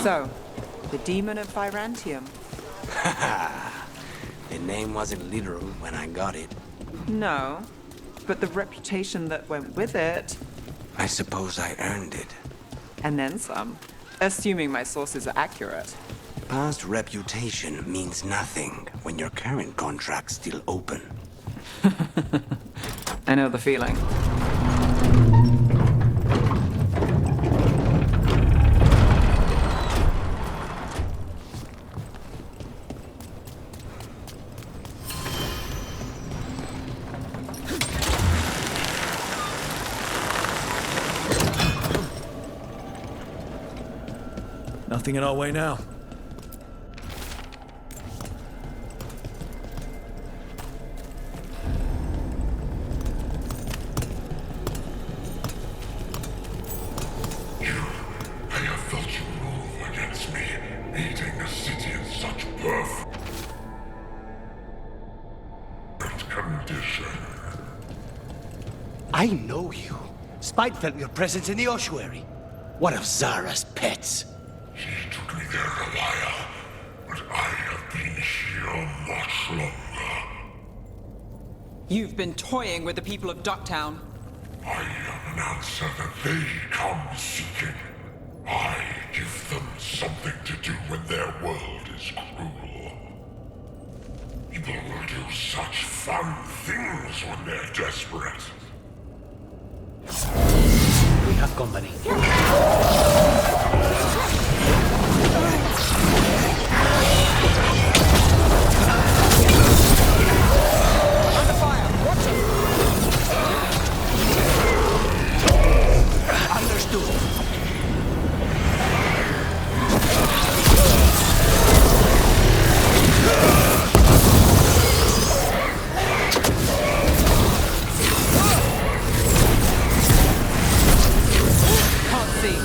So, the Demon of Virantium. The name wasn't literal when I got it. No, but the reputation that went with it. I suppose I earned it. And then some. Assuming my sources are accurate. Past reputation means nothing when your current contract's still open. I know the feeling. Nothing in our way now. I have felt you move against me, eating a city in such perfect condition. I know you. Spite felt your presence in the ossuary. One of Zara's pets. She took me there, Goliath, but I have been here much longer. You've been toying with the people of Ducktown. I am an answer that they come seeking. I give them something to do when their world is cruel. People will do such fun things when they're desperate. We have company. Under fire! Watch them! Understood. Can't see.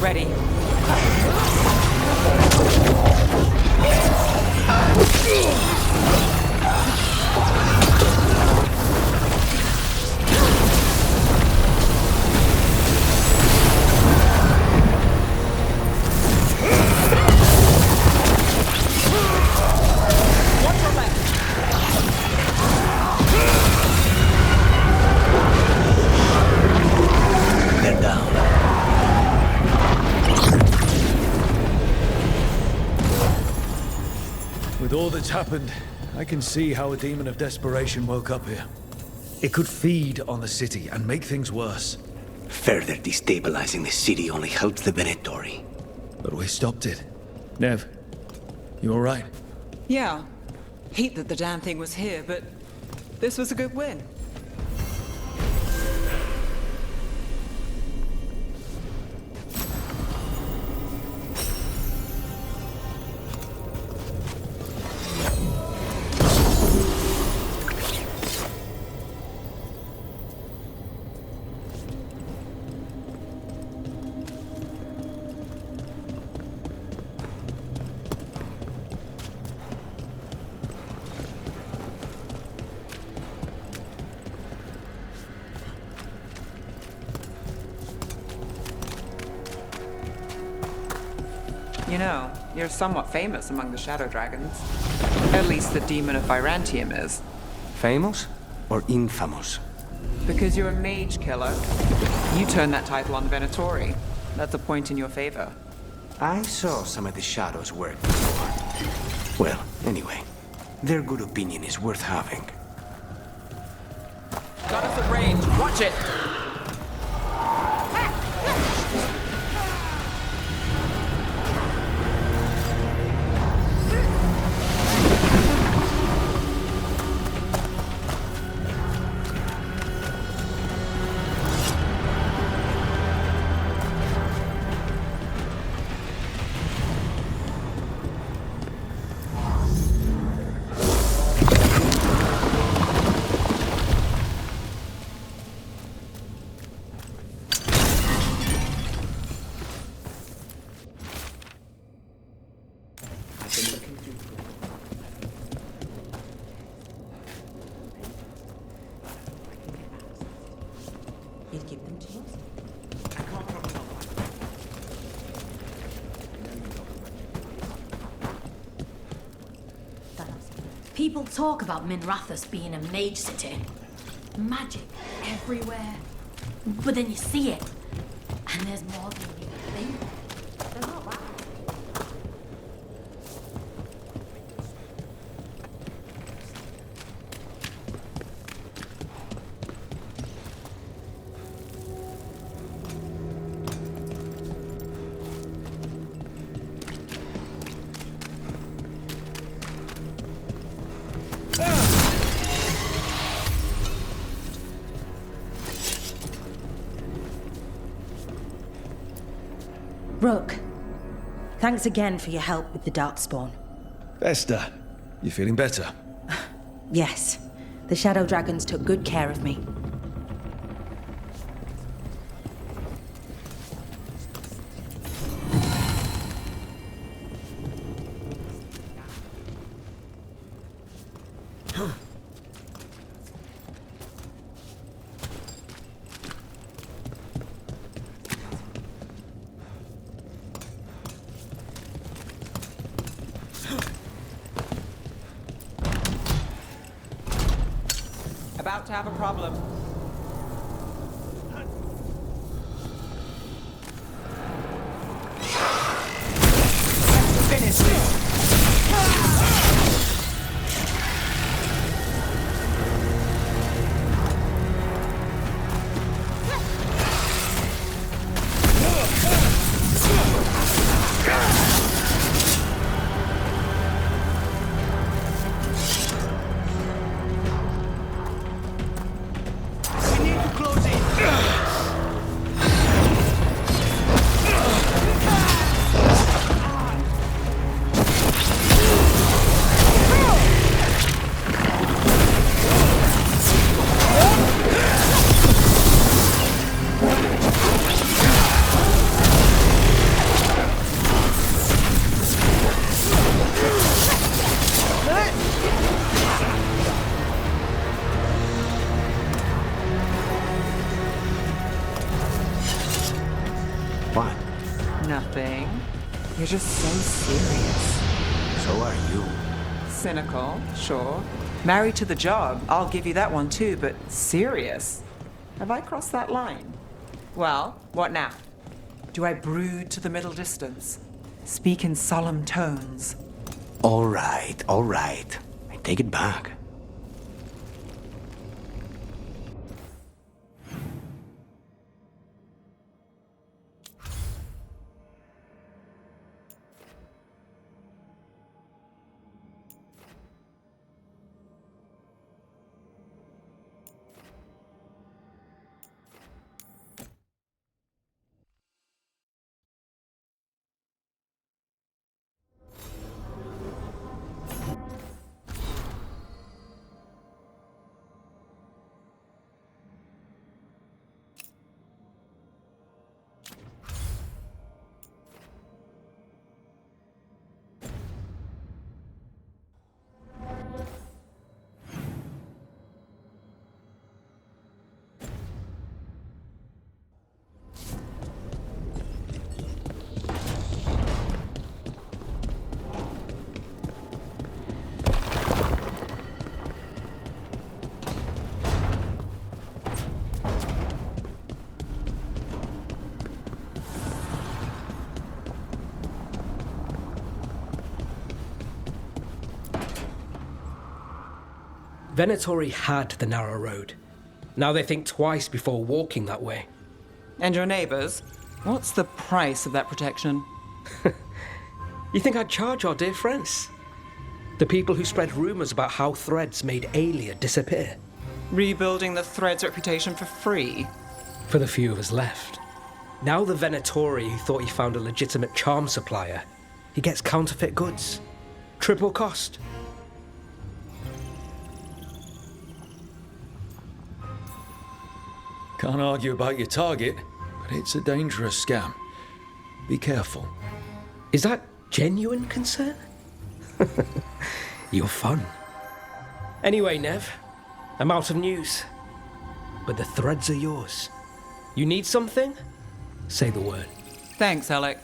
ready. Watch your left. They're down. With all that's happened, I can see how a demon of desperation woke up here. It could feed on the city and make things worse. Further destabilizing the city only helps the Venatori. But we stopped it. Nev, you alright? Yeah. Hate that the damn thing was here, but this was a good win. You know, you're somewhat famous among the Shadow Dragons. At least the Demon of Byrantium is. Famous or infamous? Because you're a mage killer. You turned that title on the Venatori. That's a point in your favor. I saw some of the shadows work before. Well, anyway, their good opinion is worth having. Got us at range. Watch it! You'd give them to us? People talk about Minrathous being a mage city. Magic everywhere. But then you see it, and there's more than you think. They're not bad. Rook, thanks again for your help with the Darkspawn. Esther, you feeling better? Yes, the Shadow Dragons took good care of me. About to have a problem. Finish this! What? Nothing. You're just so serious. So are you. Cynical, sure. Married to the job, I'll give you that one too, but serious? Have I crossed that line? Well, what now? Do I brood to the middle distance? Speak in solemn tones? All right, all right. I take it back. Venatori had the narrow road. Now they think twice before walking that way. And your neighbors? What's the price of that protection? You think I'd charge our dear friends? The people who spread rumours about how Threads made Aelia disappear. Rebuilding the Thread's reputation for free? For the few of us left. Now the Venatori who thought he found a legitimate charm supplier, he gets counterfeit goods. Triple cost. Can't argue about your target, but it's a dangerous scam. Be careful. Is that genuine concern? You're fun. Anyway, Nev, I'm out of news. But the threads are yours. You need something? Say the word. Thanks, Alec.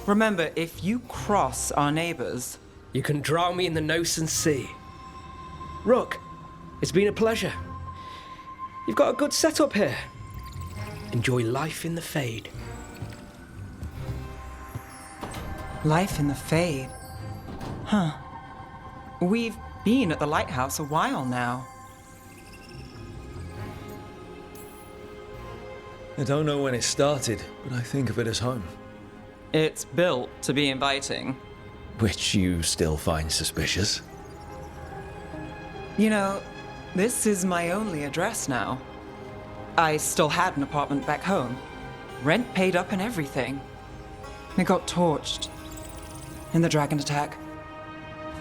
Remember, if you cross our neighbors... You can drown me in the Nosen Sea. Rook, it's been a pleasure. You've got a good setup here. Enjoy life in the Fade. Life in the Fade? Huh. We've been at the lighthouse a while now. I don't know when it started, but I think of it as home. It's built to be inviting. Which you still find suspicious? You know, this is my only address now. I still had an apartment back home. Rent paid up and everything. It got torched. In the dragon attack.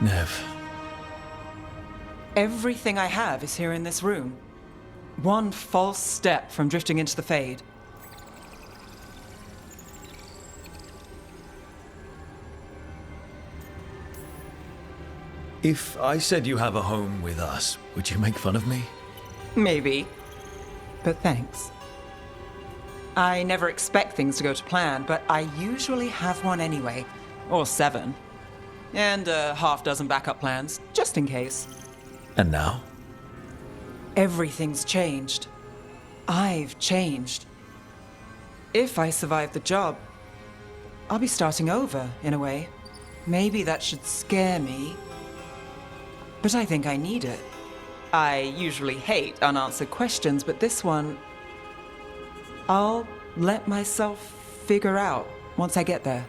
Nev. Everything I have is here in this room. One false step from drifting into the Fade. If I said you have a home with us, would you make fun of me? Maybe. But thanks. I never expect things to go to plan, but I usually have one anyway. Or 7. And a half-dozen backup plans, just in case. And now? Everything's changed. I've changed. If I survive the job, I'll be starting over, in a way. Maybe that should scare me. But I think I need it. I usually hate unanswered questions, but this one... I'll let myself figure out once I get there.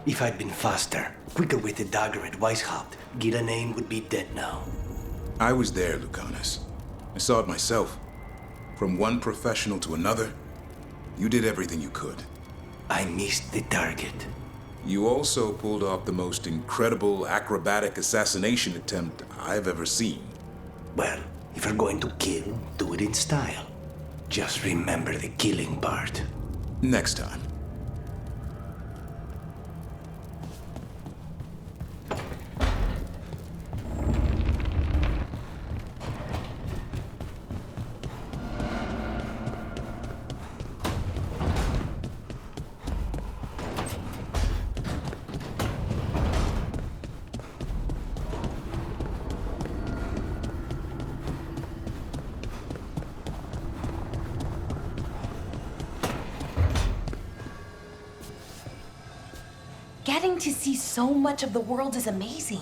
If I'd been faster, quicker with the dagger at Weishaupt, Gillenane would be dead now. I was there, Lucanus. I saw it myself. From one professional to another, you did everything you could. I missed the target. You also pulled off the most incredible acrobatic assassination attempt I've ever seen. Well, if you're going to kill, do it in style. Just remember the killing part. Next time. Getting to see so much of the world is amazing.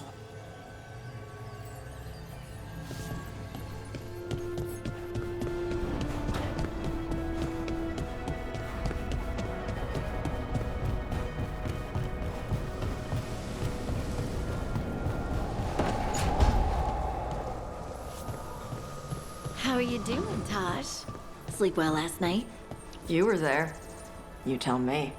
How are you doing, Taj? Sleep well last night? You were there. You tell me.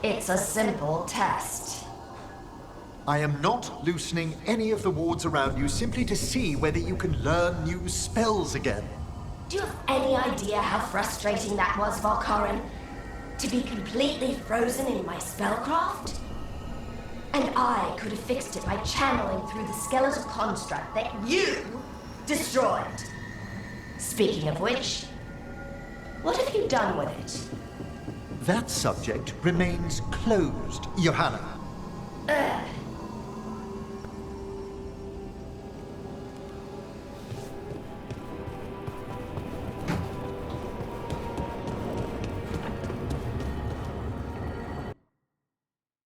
It's a simple test. I am not loosening any of the wards around you simply to see whether you can learn new spells again. Do you have any idea how frustrating that was, Valkarin? To be completely frozen in my spellcraft? And I could have fixed it by channeling through the skeletal construct that you destroyed. Speaking of which, what have you done with it? That subject remains closed, Johanna.